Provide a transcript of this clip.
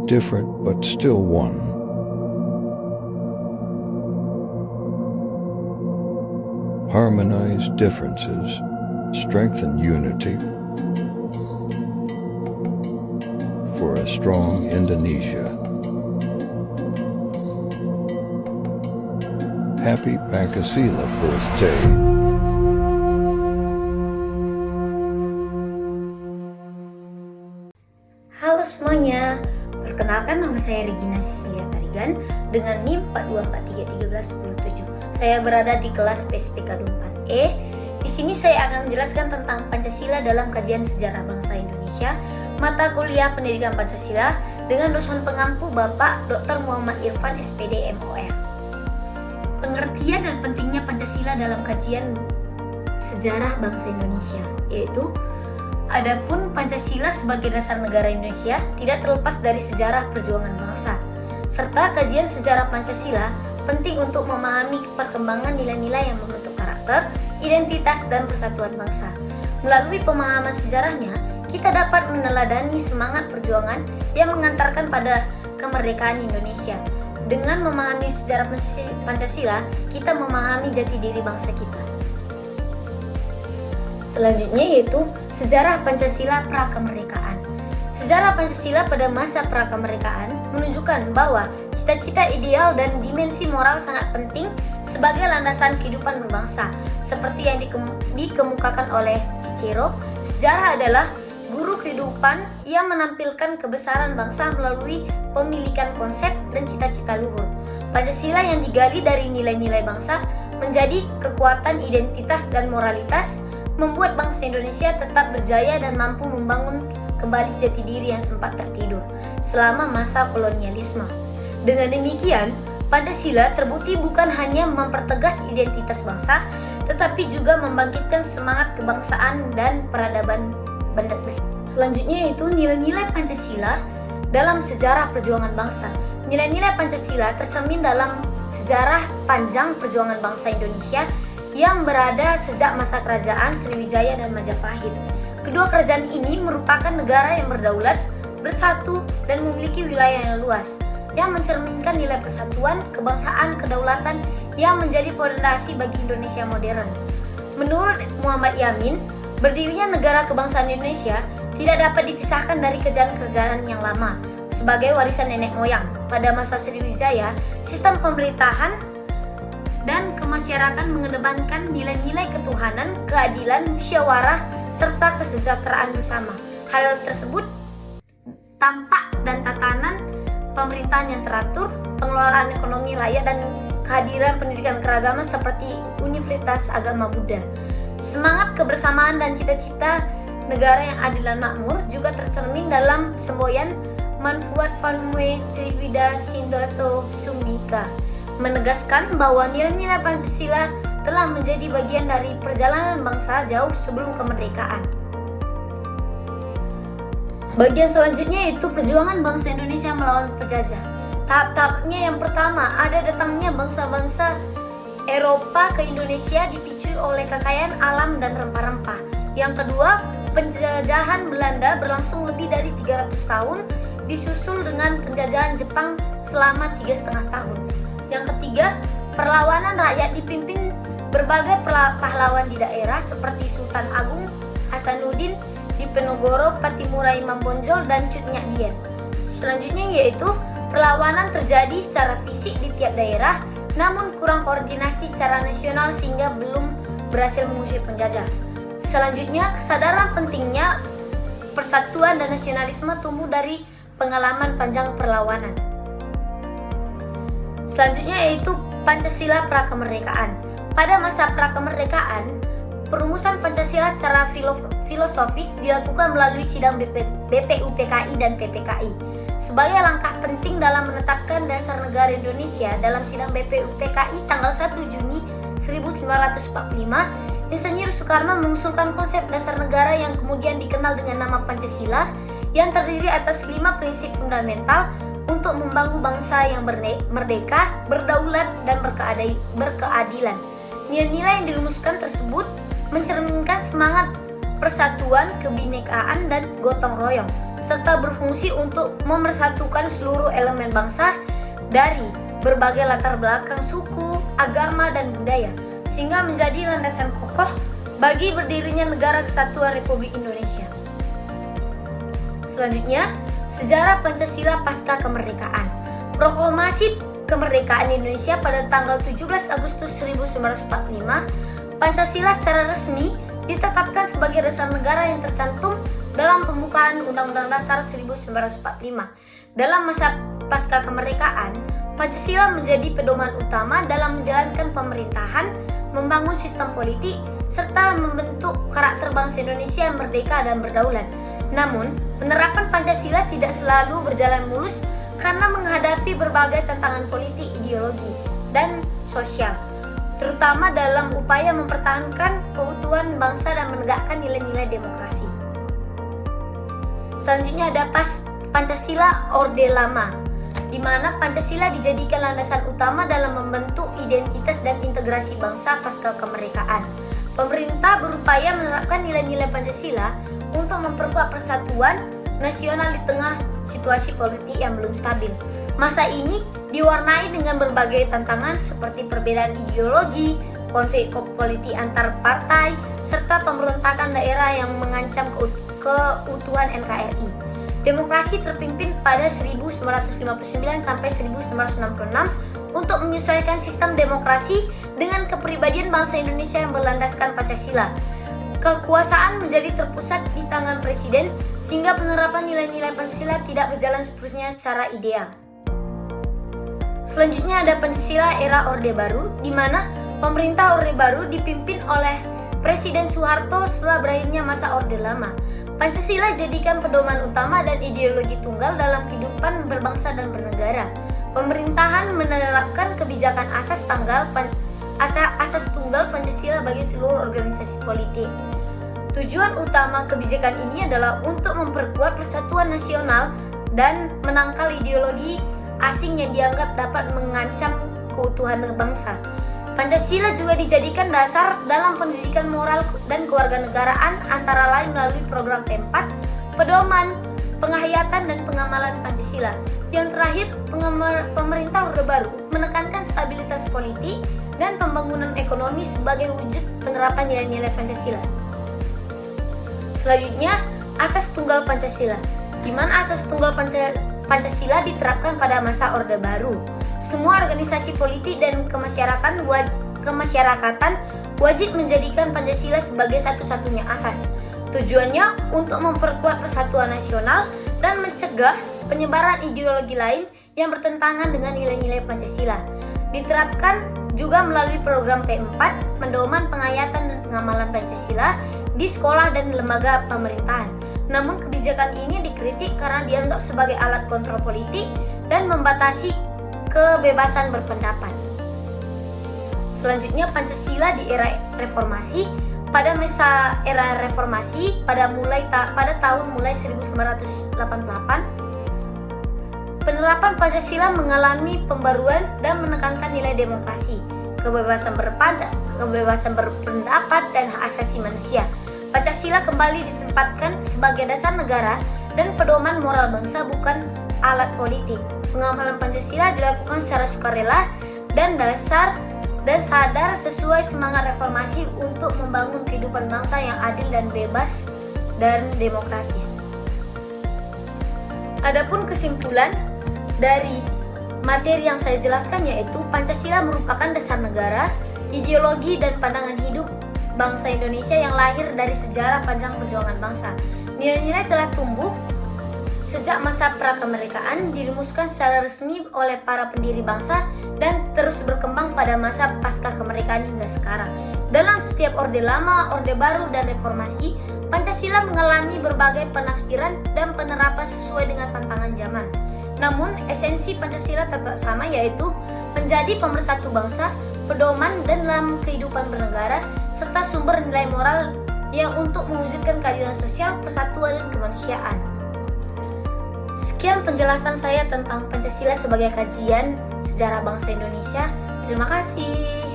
different but still one. Harmonize differences, strengthen unity for a strong Indonesia. Happy Pancasila birthday. Halo semuanya, perkenalkan nama saya Regina Cecilia Tarigan dengan NIM 424331310. Saya berada di kelas PSPK 24E. Di sini saya akan menjelaskan tentang Pancasila dalam kajian sejarah bangsa Indonesia, mata kuliah pendidikan Pancasila dengan dosen pengampu Bapak Dr. Muhammad Irfan SPD MOR. Pengertian dan pentingnya Pancasila dalam kajian sejarah bangsa Indonesia, yaitu adapun Pancasila sebagai dasar negara Indonesia tidak terlepas dari sejarah perjuangan bangsa, serta kajian sejarah Pancasila penting untuk memahami perkembangan nilai-nilai yang membentuk karakter, identitas, dan persatuan bangsa. Melalui pemahaman sejarahnya, kita dapat meneladani semangat perjuangan yang mengantarkan pada kemerdekaan Indonesia. Dengan memahami sejarah Pancasila, kita memahami jati diri bangsa kita. Selanjutnya yaitu sejarah Pancasila prakemerdekaan. Sejarah Pancasila pada masa prakemerdekaan menunjukkan bahwa cita-cita ideal dan dimensi moral sangat penting sebagai landasan kehidupan berbangsa. Seperti yang dikemukakan oleh Cicero, sejarah adalah guru kehidupan yang menampilkan kebesaran bangsa melalui pemilikan konsep dan cita-cita luhur. Pancasila yang digali dari nilai-nilai bangsa menjadi kekuatan identitas dan moralitas, membuat bangsa Indonesia tetap berjaya dan mampu membangun kembali jati diri yang sempat tertidur selama masa kolonialisme. Dengan demikian, Pancasila terbukti bukan hanya mempertegas identitas bangsa, tetapi juga membangkitkan semangat kebangsaan dan peradaban benda besar. Selanjutnya yaitu nilai-nilai Pancasila dalam sejarah perjuangan bangsa. Nilai-nilai Pancasila tercermin dalam sejarah panjang perjuangan bangsa Indonesia yang berada sejak masa kerajaan Sriwijaya dan Majapahit. Kedua kerajaan ini merupakan negara yang berdaulat, bersatu, dan memiliki wilayah yang luas, yang mencerminkan nilai persatuan, kebangsaan, kedaulatan yang menjadi fondasi bagi Indonesia modern. Menurut Muhammad Yamin, berdirinya negara kebangsaan Indonesia tidak dapat dipisahkan dari kerajaan-kerajaan yang lama sebagai warisan nenek moyang. Pada masa Sriwijaya, sistem pemerintahan dan kemasyarakatan mengedepankan nilai-nilai ketuhanan, keadilan, musyawarah, serta kesejahteraan bersama. Hal tersebut tampak dan tatanan pemerintahan yang teratur, pengelolaan ekonomi rakyat, dan kehadiran pendidikan keragaman seperti Universitas Agama Buddha. Semangat kebersamaan dan cita-cita negara yang adil dan makmur juga tercermin dalam semboyan Manfuat Vanmue Trivida Sindato Sumika, menegaskan bahwa nilai-nilai Pancasila telah menjadi bagian dari perjalanan bangsa jauh sebelum kemerdekaan. Bagian selanjutnya yaitu perjuangan bangsa Indonesia melawan penjajah. Tahap-tahapnya yang pertama, ada datangnya bangsa-bangsa Eropa ke Indonesia dipicu oleh kekayaan alam dan rempah-rempah. Yang kedua, penjajahan Belanda berlangsung lebih dari 300 tahun, disusul dengan penjajahan Jepang selama 3,5 tahun. Yang ketiga, perlawanan rakyat dipimpin berbagai pahlawan di daerah seperti Sultan Agung Hasanuddin, Diponegoro, Patimurai Mambonjol, dan Cut Nyak Dien. Selanjutnya yaitu perlawanan terjadi secara fisik di tiap daerah, namun kurang koordinasi secara nasional sehingga belum berhasil mengusir penjajah. Selanjutnya, kesadaran pentingnya persatuan dan nasionalisme tumbuh dari pengalaman panjang perlawanan. Selanjutnya yaitu Pancasila prakemerdekaan. Pada masa prakemerdekaan, perumusan Pancasila secara filosofis dilakukan melalui sidang BPUPKI dan PPKI. Sebagai langkah penting dalam menetapkan dasar negara Indonesia, dalam sidang BPUPKI tanggal 1 Juni 1945, Insinyur Soekarno mengusulkan konsep dasar negara yang kemudian dikenal dengan nama Pancasila, yang terdiri atas 5 prinsip fundamental untuk membangun bangsa yang merdeka, berdaulat, dan berkeadilan. Nilai-nilai yang dirumuskan tersebut mencerminkan semangat persatuan, kebinekaan, dan gotong royong. serta berfungsi untuk memersatukan seluruh elemen bangsa dari berbagai latar belakang suku, agama, dan budaya, sehingga menjadi landasan kokoh bagi berdirinya Negara Kesatuan Republik Indonesia. Selanjutnya, sejarah Pancasila pasca kemerdekaan. Proklamasi kemerdekaan Indonesia pada tanggal 17 Agustus 1945, Pancasila secara resmi ditetapkan sebagai dasar negara yang tercantum dalam pembukaan Undang-Undang Dasar 1945. Dalam masa pasca kemerdekaan, Pancasila menjadi pedoman utama dalam menjalankan pemerintahan, membangun sistem politik, serta membentuk karakter bangsa Indonesia yang merdeka dan berdaulat. Namun, penerapan Pancasila tidak selalu berjalan mulus karena menghadapi berbagai tantangan politik, ideologi, dan sosial, terutama dalam upaya mempertahankan keutuhan bangsa dan menegakkan nilai-nilai demokrasi. Selanjutnya ada Pancasila Orde Lama, di mana Pancasila dijadikan landasan utama dalam membentuk identitas dan integrasi bangsa pasca kemerdekaan. Pemerintah berupaya menerapkan nilai-nilai Pancasila untuk memperkuat persatuan nasional di tengah situasi politik yang belum stabil. Masa ini diwarnai dengan berbagai tantangan seperti perbedaan ideologi, konflik politik antar partai, serta pemberontakan daerah yang mengancam keutuhan NKRI. Demokrasi terpimpin pada 1959 sampai 1966 untuk menyesuaikan sistem demokrasi dengan kepribadian bangsa Indonesia yang berlandaskan Pancasila. Kekuasaan menjadi terpusat di tangan presiden sehingga penerapan nilai-nilai Pancasila tidak berjalan sepenuhnya secara ideal. Selanjutnya ada Pancasila era Orde Baru, di mana pemerintah Orde Baru dipimpin oleh Presiden Soeharto setelah berakhirnya masa Orde Lama. Pancasila jadikan pedoman utama dan ideologi tunggal dalam kehidupan berbangsa dan bernegara. Pemerintahan menerapkan kebijakan asas tunggal Pancasila bagi seluruh organisasi politik. Tujuan utama kebijakan ini adalah untuk memperkuat persatuan nasional dan menangkal ideologi asing yang dianggap dapat mengancam keutuhan bangsa. Pancasila juga dijadikan dasar dalam pendidikan moral dan kewarganegaraan antara lain melalui program P4, pedoman, penghayatan dan pengamalan Pancasila. Yang terakhir, pemerintah Orde Baru menekankan stabilitas politik dan pembangunan ekonomi sebagai wujud penerapan nilai-nilai Pancasila. Selanjutnya, asas tunggal Pancasila, di mana asas tunggal Pancasila diterapkan pada masa Orde Baru. Semua organisasi politik dan kemasyarakatan wajib menjadikan Pancasila sebagai satu-satunya asas. Tujuannya untuk memperkuat persatuan nasional dan mencegah penyebaran ideologi lain yang bertentangan dengan nilai-nilai Pancasila. Diterapkan juga melalui program P4, pedoman penghayatan dan pengamalan Pancasila di sekolah dan lembaga pemerintahan. Namun kebijakan ini dikritik karena dianggap sebagai alat kontrol politik dan membatasi kebebasan berpendapat. Selanjutnya Pancasila di era reformasi. Pada masa era reformasi pada tahun 1988, penerapan Pancasila mengalami pembaruan dan menekankan nilai demokrasi, kebebasan berpendapat dan hak asasi manusia. Pancasila kembali ditempatkan sebagai dasar negara dan pedoman moral bangsa, bukan alat politik. Pengamalan Pancasila dilakukan secara sukarela dan sadar sesuai semangat reformasi untuk membangun kehidupan bangsa yang adil dan bebas dan demokratis. Adapun kesimpulan dari materi yang saya jelaskan yaitu Pancasila merupakan dasar negara, ideologi dan pandangan hidup bangsa Indonesia yang lahir dari sejarah panjang perjuangan bangsa. Nilai-nilai telah tumbuh sejak masa prakemerdekaan, dirumuskan secara resmi oleh para pendiri bangsa dan terus berkembang pada masa pasca kemerdekaan hingga sekarang. Dalam setiap Orde Lama, Orde Baru, dan Reformasi, Pancasila mengalami berbagai penafsiran dan penerapan sesuai dengan tantangan zaman. Namun, esensi Pancasila tetap sama, yaitu menjadi pemersatu bangsa, pedoman dalam kehidupan bernegara, serta sumber nilai moral yang untuk mewujudkan keadilan sosial, persatuan, dan kemanusiaan. Sekian penjelasan saya tentang Pancasila sebagai kajian sejarah bangsa Indonesia. Terima kasih.